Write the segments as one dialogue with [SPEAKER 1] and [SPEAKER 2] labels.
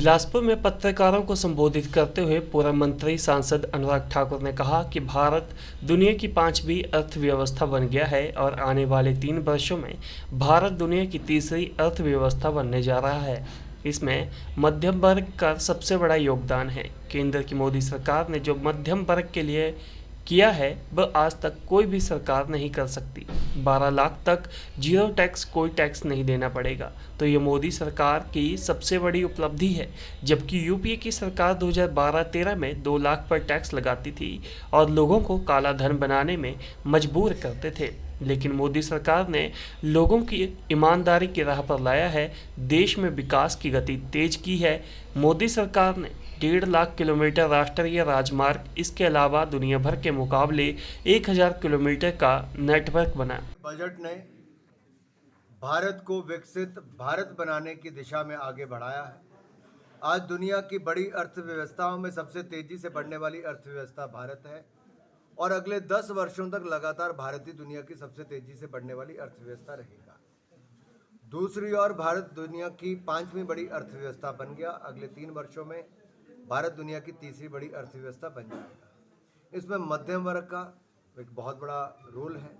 [SPEAKER 1] बिलासपुर में पत्रकारों को संबोधित करते हुए पूर्व मंत्री सांसद अनुराग ठाकुर ने कहा कि भारत दुनिया की 5वीं अर्थव्यवस्था बन गया है और आने वाले 3 वर्षों में भारत दुनिया की तीसरी अर्थव्यवस्था बनने जा रहा है। इसमें मध्यम वर्ग का सबसे बड़ा योगदान है। केंद्र की मोदी सरकार ने जो मध्यम वर्ग के लिए किया है वह आज तक कोई भी सरकार नहीं कर सकती। 12 लाख तक जीरो टैक्स, कोई टैक्स नहीं देना पड़ेगा, तो ये मोदी सरकार की सबसे बड़ी उपलब्धि है। जबकि यूपीए की सरकार 2012-13 में 2 लाख पर टैक्स लगाती थी और लोगों को काला धन बनाने में मजबूर करते थे, लेकिन मोदी सरकार ने लोगों की ईमानदारी की राह पर लाया है। देश में विकास की गति तेज की है। मोदी सरकार ने 1.5 लाख किलोमीटर राष्ट्रीय राजमार्ग, इसके अलावा दुनिया भर के मुकाबले 1000 किलोमीटर का नेटवर्क बना।
[SPEAKER 2] बजट ने भारत को विकसित भारत बनाने की दिशा में आगे बढ़ाया है। आज दुनिया की बड़ी अर्थव्यवस्थाओं में सबसे तेजी से बढ़ने वाली अर्थव्यवस्था भारत है और अगले 10 वर्षों तक लगातार भारत ही दुनिया की सबसे तेजी से बढ़ने वाली अर्थव्यवस्था रहेगा। दूसरी ओर भारत दुनिया की 5वीं बड़ी अर्थव्यवस्था बन गया। अगले 3 वर्षों में भारत दुनिया की तीसरी बड़ी अर्थव्यवस्था बन जाएगा। इसमें मध्यम वर्ग का एक बहुत बड़ा रोल है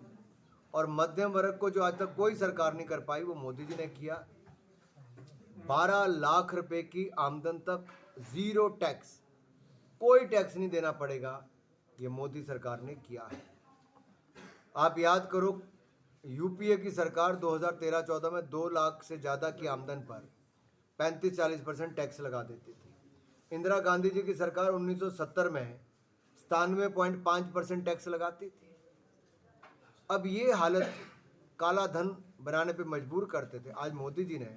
[SPEAKER 2] और मध्यम वर्ग को जो आज तक कोई सरकार नहीं कर पाई वो मोदी जी ने किया। 12 लाख रुपए की आमदन तक जीरो टैक्स, कोई टैक्स नहीं देना पड़ेगा, ये मोदी सरकार ने किया है। आप याद करो, यूपीए की सरकार 2013-14 में 2 लाख से ज़्यादा की आमदन पर 35-40% टैक्स लगा देती थी। इंदिरा गांधी जी की सरकार 1970 में 97.5% टैक्स लगाती थी। अब ये हालत काला धन बनाने पे मजबूर करते थे। आज मोदी जी ने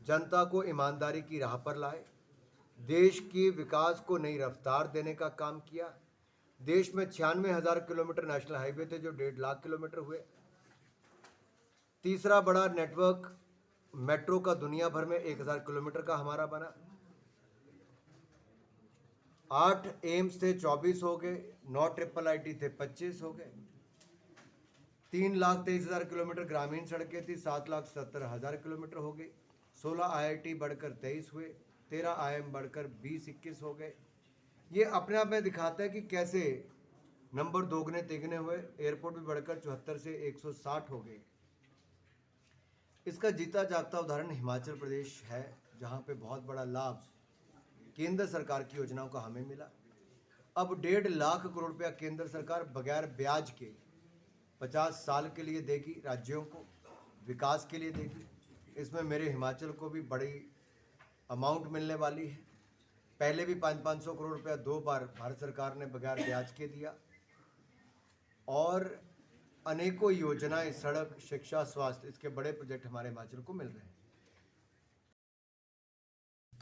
[SPEAKER 2] जनता को ईमानदारी की राह पर लाए, देश के विकास को नई रफ्तार देने का काम किया। देश में 96,000 किलोमीटर नेशनल हाईवे थे जो 1.5 लाख किलोमीटर हुए। तीसरा बड़ा नेटवर्क मेट्रो का दुनिया भर में 1000 किलोमीटर का हमारा बना। 8 एम्स थे 24 हो गए, 9 IIIT थे 25 हो गए। 3,23,000 किलोमीटर ग्रामीण सड़कें थी, 7,70,000 किलोमीटर हो गई। 16 IIT बढ़कर 23 हुए, 13 IIM बढ़कर 20-21 हो गए। ये अपने आप में दिखाता है कि कैसे नंबर दोगुने तिगने हुए। एयरपोर्ट भी बढ़कर 74 से 160 हो गए। इसका जीता जागता उदाहरण हिमाचल प्रदेश है, जहाँ पे बहुत बड़ा लाभ केंद्र सरकार की योजनाओं का हमें मिला। अब 1.5 लाख करोड़ रुपया केंद्र सरकार बगैर ब्याज के 50 साल के लिए देगी, राज्यों को विकास के लिए देगी। इसमें मेरे हिमाचल को भी बड़ी अमाउंट मिलने वाली है। पहले भी 500 करोड़ रुपया 2 बार भारत सरकार ने बगैर ब्याज के दिया और अनेकों योजनाएं, सड़क, शिक्षा, स्वास्थ्य, इसके बड़े प्रोजेक्ट हमारे हिमाचल को मिल रहे हैं।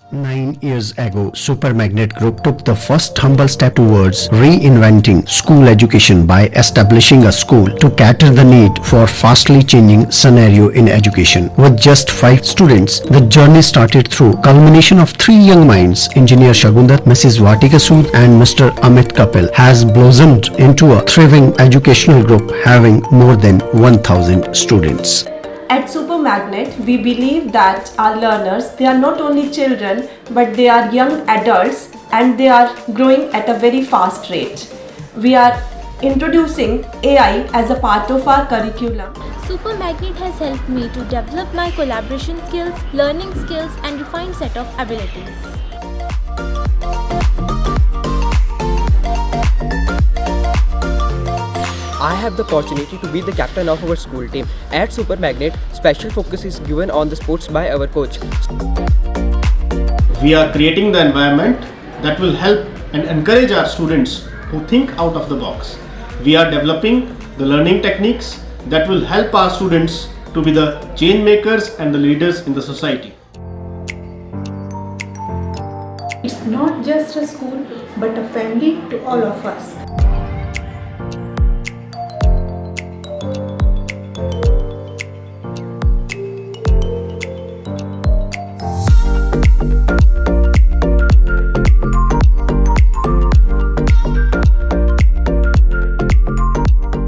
[SPEAKER 3] 9 years ago, Super Magnet Group took the first humble step towards reinventing school education by establishing a school to cater the need for fastly changing scenario in education. With just 5 students, the journey started through culmination of 3 young minds, Engineer Shagundar, Mrs. Vatika Sood and Mr. Amit Kapil, has blossomed into a thriving educational group having more than 1,000 students.
[SPEAKER 4] At Super Magnet, we believe that our learners, they are not only children, but they are young adults and they are growing at a very fast rate. We are introducing AI as a part of our curriculum.
[SPEAKER 5] Super Magnet has helped me to develop my collaboration skills, learning skills and refined set of abilities.
[SPEAKER 6] I have the opportunity to be the captain of our school team. At Super Magnet, special focus is given on the sports by our coach.
[SPEAKER 7] We are creating the environment that will help and encourage our students who think out of the box. We are developing the learning techniques that will help our students to be the change makers and the leaders in the society.
[SPEAKER 8] It's not just a school but a family to all of us.